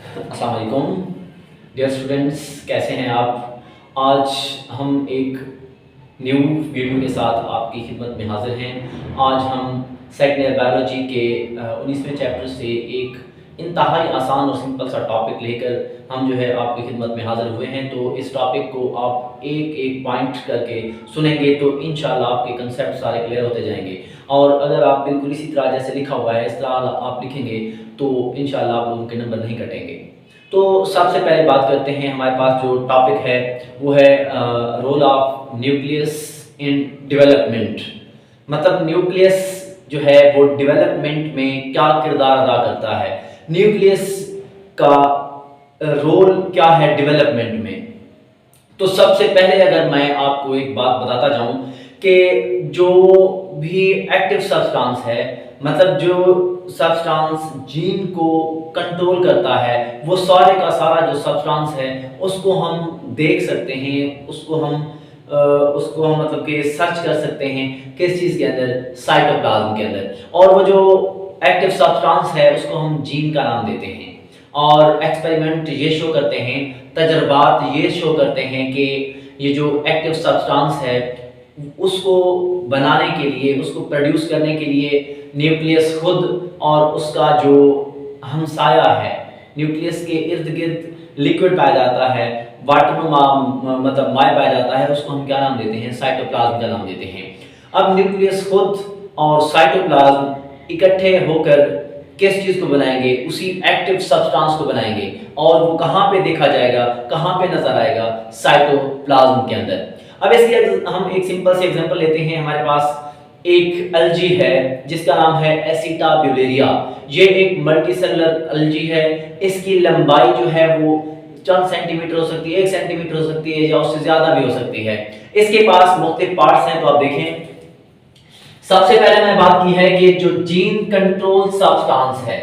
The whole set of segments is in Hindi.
अस्सलाम वालेकुम डियर स्टूडेंट्स, कैसे हैं आप। आज हम एक न्यू वीडियो के साथ आपकी खिदमत में हाजिर हैं। आज हम सेकेंड ईयर बायोलॉजी के 19वें चैप्टर से एक इंतहाई आसान और सिंपल सा टॉपिक लेकर हम जो है आपकी खिदमत में हाजिर हुए हैं। तो इस टॉपिक को आप एक एक पॉइंट करके सुनेंगे तो इंशाल्लाह आपके कंसेप्ट सारे क्लियर होते जाएंगे। और अगर आप बिल्कुल इसी तरह जैसे लिखा हुआ है इस तरह आप लिखेंगे तो इंशाल्लाह आप लोगों के नंबर नहीं कटेंगे। तो सबसे पहले बात करते हैं, हमारे पास जो टॉपिक है वो है role of nucleus in development. मतलब न्यूक्लियस जो है वो डेवलपमेंट में क्या किरदार अदा करता है, न्यूक्लियस का रोल क्या है डेवलपमेंट में। तो सबसे पहले अगर मैं आपको एक बात बताता जाऊं कि जो भी एक्टिव सब्सटेंस है, मतलब जो सब्सटेंस जीन को कंट्रोल करता है, वो सारे का सारा जो सब्सटेंस है उसको हम देख सकते हैं, उसको हम मतलब कि सर्च कर सकते हैं किस चीज़ के अंदर, साइटोप्लाज्म के अंदर। और वो जो एक्टिव सब्सटेंस है उसको हम जीन का नाम देते हैं। और एक्सपेरिमेंट ये शो करते हैं, तजर्बात ये शो करते हैं कि ये जो एक्टिव सब्सटेंस है उसको बनाने के लिए, उसको प्रोड्यूस करने के लिए न्यूक्लियस खुद और उसका जो हमसाया है, न्यूक्लियस के इर्द गिर्द लिक्विड पाया जाता है, वाटर में मतलब माय पाया जाता है, उसको हम क्या नाम देते हैं, साइटोप्लाज्म का नाम देते हैं। अब न्यूक्लियस खुद और साइटोप्लाज्म इकट्ठे होकर किस चीज़ को बनाएंगे, उसी एक्टिव सब्सटेंस को बनाएंगे। और वो कहाँ पे देखा जाएगा, कहाँ पे नजर आएगा, साइटोप्लाज्म के अंदर। अब इसके हम एक सिंपल से एग्जांपल लेते हैं। हमारे पास एक एल्गी है जिसका नाम है एसिटाब्यूलेरिया। ये एक मल्टीसेलुलर एल्गी है। इसकी लंबाई जो है वो चंद सेंटीमीटर हो सकती है, 1 सेंटीमीटर हो सकती है, या उससे ज्यादा भी हो सकती है। इसके पास मुख्तलिफ पार्ट्स हैं, तो आप देखें। सबसे पहले मैंने बात की है कि जो जीन कंट्रोल सब्सटेंस है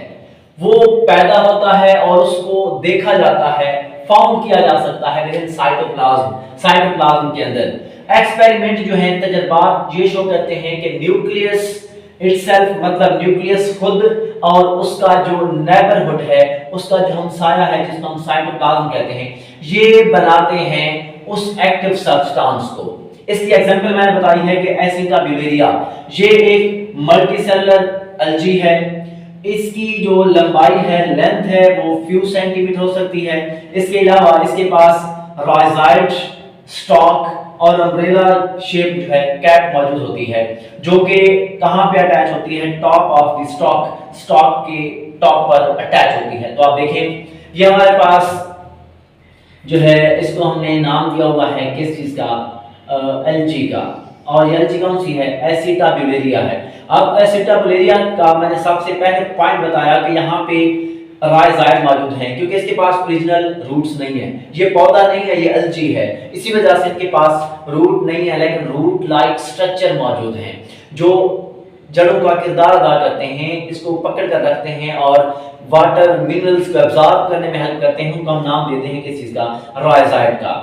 वो पैदा होता है और उसको देखा जाता है, फाउंड किया जा सकता है विद इन साइटोप्लाज्म के अंदर। एक्सपेरिमेंट जो है, तजर्बात ये शो करते हैं कि न्यूक्लियस इटसेल्फ, मतलब न्यूक्लियस खुद और उसका जो नेबरहुड है, उसका जो हमसाया है जिसको हम साइटोप्लाज्म कहते हैं, ये बनाते हैं उस एक्टिव सब्सटेंस को। इसकी एग्जांपल मैंने बताई है कि एसिटाब्यूलेरिया ये एक मल्टीसेलुलर एल्गी है। इसकी जो लंबाई है, लेंथ है, वो फ्यू सेंटीमीटर हो सकती है। इसके अलावा इसके पास रॉयजाइड, स्टॉक और अम्ब्रेला शेप जो है कैप मौजूद होती है, जो कि कहां पे अटैच होती है, टॉप ऑफ द स्टॉक के टॉप पर अटैच होती है। तो आप देखें ये हमारे पास जो है इसको हमने नाम दिया हुआ है किस चीज का, एल्गी का। और ये एल्गी कौन सी है, एसिटाब्यूलेरिया है। अब एसिटाब्यूलेरिया का मैंने सबसे पहले पॉइंट बताया कि यहाँ पे राइजाइड मौजूद है, क्योंकि इसके पास ओरिजिनल रूट्स नहीं है, ये पौधा नहीं है, ये एल्गी है। इसी वजह से इसके पास रूट नहीं है, लेकिन रूट लाइक स्ट्रक्चर मौजूद है जो जड़ों का किरदार अदा करते हैं, इसको पकड़ कर रखते हैं और वाटर मिनरल्स को एब्जॉर्ब करने में हेल्प करते हैं। उनको हम नाम देते हैं किस चीज का, राइजाइड का।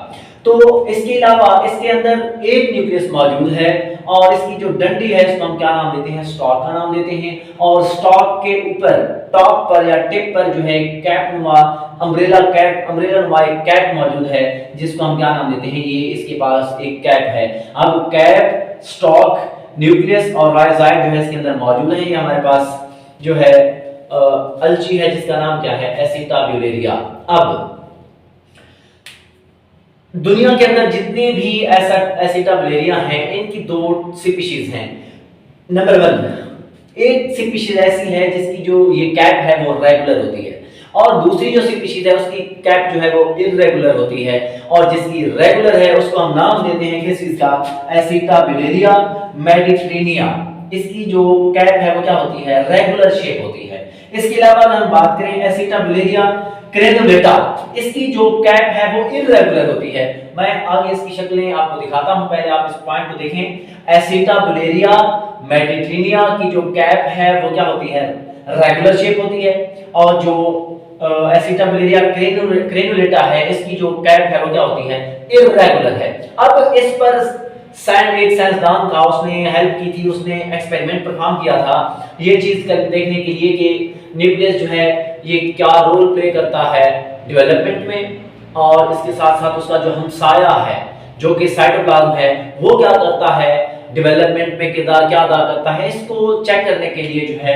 तो इसके अलावा इसके अंदर एक न्यूक्लियस मौजूद है और इसकी जो डंडी है इसको हम क्या नाम देते हैं, स्टॉक का नाम देते हैं। और स्टॉक के ऊपर टॉप पर या टिप पर जो है कैप नुमा अम्ब्रेला नुमा एक कैप मौजूद है जिसको हम क्या नाम देते हैं, ये इसके पास एक कैप है। अब कैप, स्टॉक, न्यूक्लियस और राइजाइड जो है इसके अंदर मौजूद है। ये हमारे पास जो है एल्गी है जिसका नाम क्या है, एसिटाब्यूलेरिया। अब दुनिया के अंदर जितने भी एसिटाब्यूलेरिया हैं, इनकी 2 स्पीशीज हैं। नंबर 1, एक स्पीशीज ऐसी है जिसकी जो ये कैप है वो रेगुलर होती है, और दूसरी जो स्पीशीज है उसकी कैप जो है वो इर्रेगुलर होती है। और जिसकी रेगुलर है उसको हम नाम देते हैं किस चीज का, एसिटाब्यूलेरिया मेडिटेरेनिया। इसकी जो कैप है वो क्या होती है, रेगुलर शेप होती है। इसके अलावा अगर हम बात करें एसिटाब्यूलेरिया क्रेनुलेटा, इसकी जो कैप है वो इर्रेगुलर होती है। मैं आगे इसकी शक्लें आपको दिखाता हूं, पहले आप इस पॉइंट को देखें। एसिटाब्यूलेरिया मेडिटेरेनिया की जो कैप है वो क्या होती है, रेगुलर शेप होती है। और जो एसिटाब्यूलेरिया क्रेनुलेटा है, इसकी जो कैप है वो क्या होती है, इर्रेगुलर है। अब इस पर एक साइंसदान था, उसने हेल्प की थी, उसने एक्सपेरिमेंट परफॉर्म किया था ये चीज देखने के लिए कि न्यूक्लियस जो है ये क्या रोल प्ले करता है डेवलपमेंट में, और इसके साथ साथ उसका जो हमसाया है जो कि साइटोप्लाज्म है वो क्या करता है, डेवलपमेंट में किरदार क्या अदा करता है, इसको चेक करने के लिए जो है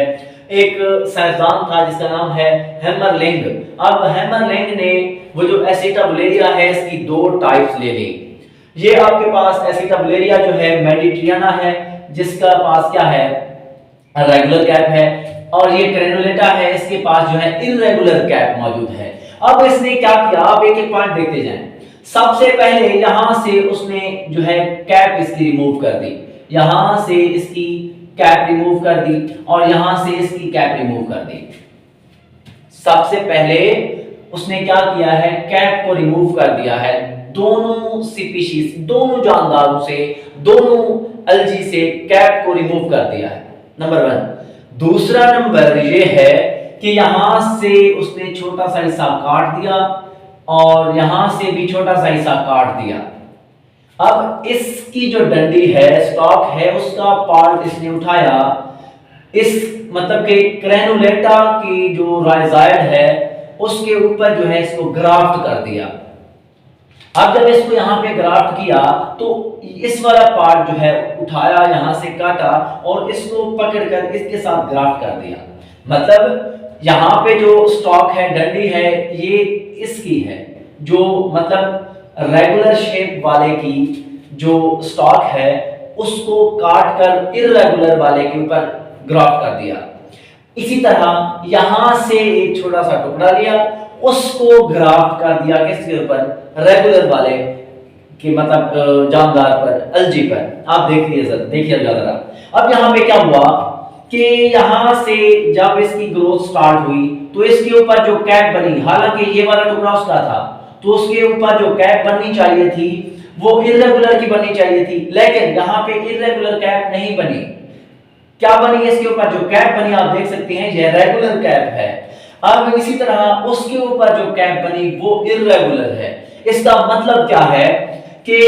एक साइंसदान था जिसका नाम है हेमरलिंग। अब हेमरलिंग ने वो जो एसिटाबुलेरिया है इसकी दो टाइप्स ले ली। ये आपके पास एसिटाबुलेरिया जो है मेडिट्रियाना है जिसका पास क्या है रेगुलर कैप है, और ये क्रेनुलेटा है इसके पास जो है इररेगुलर कैप मौजूद है। अब इसने क्या किया, आप एक एक पॉइंट देखते जाएं। सबसे पहले यहां से उसने जो है कैप इसकी रिमूव कर दी, यहां से इसकी कैप रिमूव कर दी और यहां से इसकी कैप रिमूव कर दी। सबसे पहले उसने क्या किया है, कैप को रिमूव कर दिया है दोनों स्पीशीज, दोनों जानदारों से, दोनों अलजी से कैप को रिमूव कर दिया है, नंबर 1। दूसरा नंबर ये है कि यहां से उसने छोटा सा हिस्सा काट दिया और यहां से भी छोटा सा हिस्सा काट दिया। अब इसकी जो डंडी है, स्टॉक है, उसका पार्ट इसने उठाया, इस मतलब कि क्रेनुलेटा की जो राइजाइड है उसके ऊपर जो है इसको ग्राफ्ट कर दिया। अब जब इसको यहाँ पे ग्राफ्ट किया तो इस वाला पार्ट जो है उठाया, यहां से काटा और इसको पकड़कर इसके साथ ग्राफ्ट कर दिया। मतलब यहाँ पे जो स्टॉक है, डंडी है, ये इसकी है, जो मतलब रेगुलर शेप वाले की जो स्टॉक है उसको काट कर इररेगुलर वाले के ऊपर ग्राफ्ट कर दिया। इसी तरह यहां से एक छोटा सा टुकड़ा लिया, उसको ग्राफ्ट कर दिया किसके ऊपर, रेगुलर वाले के मतलब जानदार पर, अलजी पर। आप देखिए जरा। अब यहाँ पे क्या हुआ कि यहाँ से जब इसकी ग्रोथ स्टार्ट हुई तो इसके ऊपर जो कैप बनी, हालांकि ये वाला टुकड़ा उसका था तो उसके ऊपर जो कैप बननी चाहिए थी वो इररेगुलर की बननी चाहिए थी, लेकिन यहाँ पे इररेगुलर कैप नहीं बनी। क्या बनी, इसके ऊपर जो कैप बनी आप देख सकते हैं ये रेगुलर कैप है। अब इसी तरह उसके ऊपर जो कैप बनी वो इररेगुलर है। इसका मतलब क्या है कि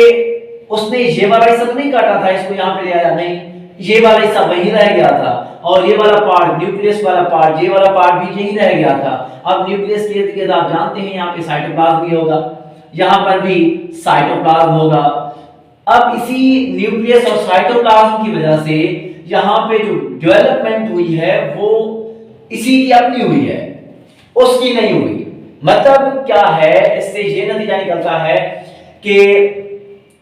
उसने ये वाला हिस्सा तो नहीं काटा था, इसको यहाँ पे ले आया, नहीं, ये वाला हिस्सा वहीं रह गया था और ये वाला पार्ट, न्यूक्लियस वाला पार्ट, ये वाला पार्ट भी यहीं रह गया था। अब न्यूक्लियस के इर्द गिर्द आप जानते हैं यहाँ पे साइटोप्लाज्म भी होगा, यहाँ पर भी साइटोप्लाज्म होगा। अब इसी न्यूक्लियस और साइटोप्लाज्म की वजह से यहाँ पे जो डेवलपमेंट हुई है वो इसी की अपनी हुई है, उसकी नहीं हुई। मतलब क्या है, इससे ये नतीजा निकलता है कि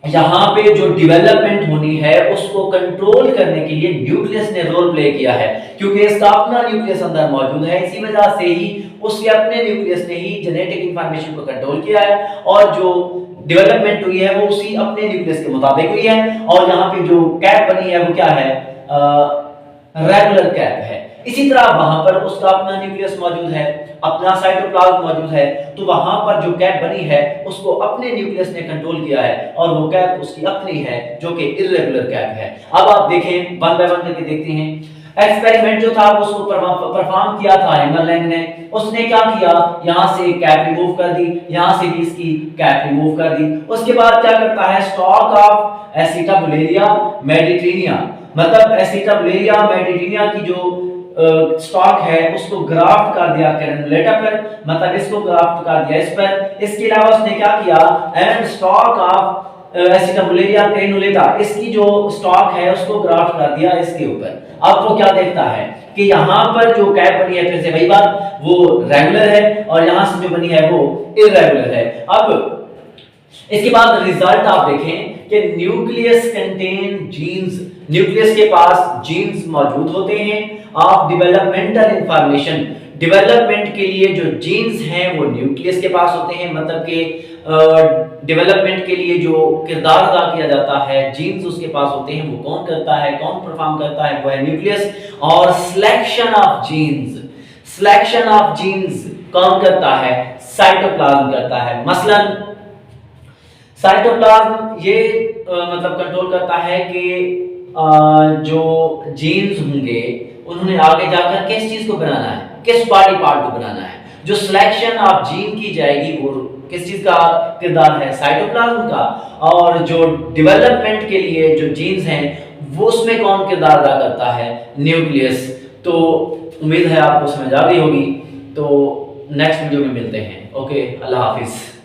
यहाँ पे जो डेवलपमेंट होनी है उसको कंट्रोल करने के लिए न्यूक्लियस ने रोल प्ले किया है, क्योंकि इसका अपना न्यूक्लियस अंदर मौजूद है। इसी वजह से ही उसके अपने न्यूक्लियस ने ही जेनेटिक इंफॉर्मेशन को कंट्रोल किया है और जो डेवलपमेंट हुई है वो उसी अपने न्यूक्लियस के मुताबिक हुई है। और यहाँ पे जो कैप बनी है वो क्या है, रेगुलर कैप है। इसी तरह वहां पर उसका अपना न्यूक्लियस मौजूद है, अपना साइटोप्लाज्म मौजूद है, तो वहां पर जो कैप बनी है उसको अपने न्यूक्लियस ने कंट्रोल किया है और वो कैप उसकी अपनी है जो कि इररेगुलर कैप है। अब आप देखें, वन बाय वन करके देखते हैं। एक्सपेरिमेंट जो था उसको परफॉर्म किया था हेमरलिंग ने। उसने क्या किया, यहां से कैप रिमूव कर दी, यहां से भी इसकी कैप रिमूव कर दी। उसके बाद क्या करता है, स्टॉक ऑफ एसिटाबुलेरिया मेडिट्रेनिया, मतलब एसिटाबुलेरिया मेडिट्रेनिया की जो स्टॉक है उसको ग्राफ्ट कर दिया क्रेनुलेटा पर, मतलब इसको ग्राफ्ट कर दिया इस पर। इसके अलावा उसने क्या किया, एंड स्टॉक ऑफ एसिटाबुलेरिया क्रेनुलेटा, इसकी जो स्टॉक है उसको ग्राफ्ट कर दिया इसके ऊपर। अब वो क्या देखता है कि यहाँ पर जो कैप बनी है, फिर से वही बात, वो रेगुलर है और यहाँ से जो बनी है वो इररेगुलर है। अब इसके बाद रिजल्ट आप देखें कि न्यूक्लियस कंटेन जीन्स, न्यूक्लियस के पास जीन्स मौजूद होते हैं ऑफ डेवलपमेंटल इंफॉर्मेशन। डेवलपमेंट के लिए जो जीन्स हैं वो न्यूक्लियस के पास होते हैं, मतलब कि डेवलपमेंट के लिए जो किरदार अदा किया जाता है जीन्स उसके पास होते हैं। वो कौन करता है, कौन परफॉर्म करता है, वो है न्यूक्लियस। और selection of genes, selection of genes कौन करता है, साइटोप्लाज्म करता है। मसलन साइटोप्लाज्म ये मतलब कंट्रोल करता है कि जो जीन्स होंगे उन्होंने आगे जाकर किस चीज को बनाना है, किस बॉडी पार्ट को बनाना है। जो सिलेक्शन ऑफ जीन की जाएगी वो किस चीज का किरदार है, साइटोप्लाज्म का। और जो डेवलपमेंट के लिए जो जीन्स हैं वो उसमें कौन किरदार अदा करता है, न्यूक्लियस। तो उम्मीद है आपको समझ आ गई होगी। तो नेक्स्ट वीडियो में मिलते हैं। ओके, अल्लाह हाफिज़।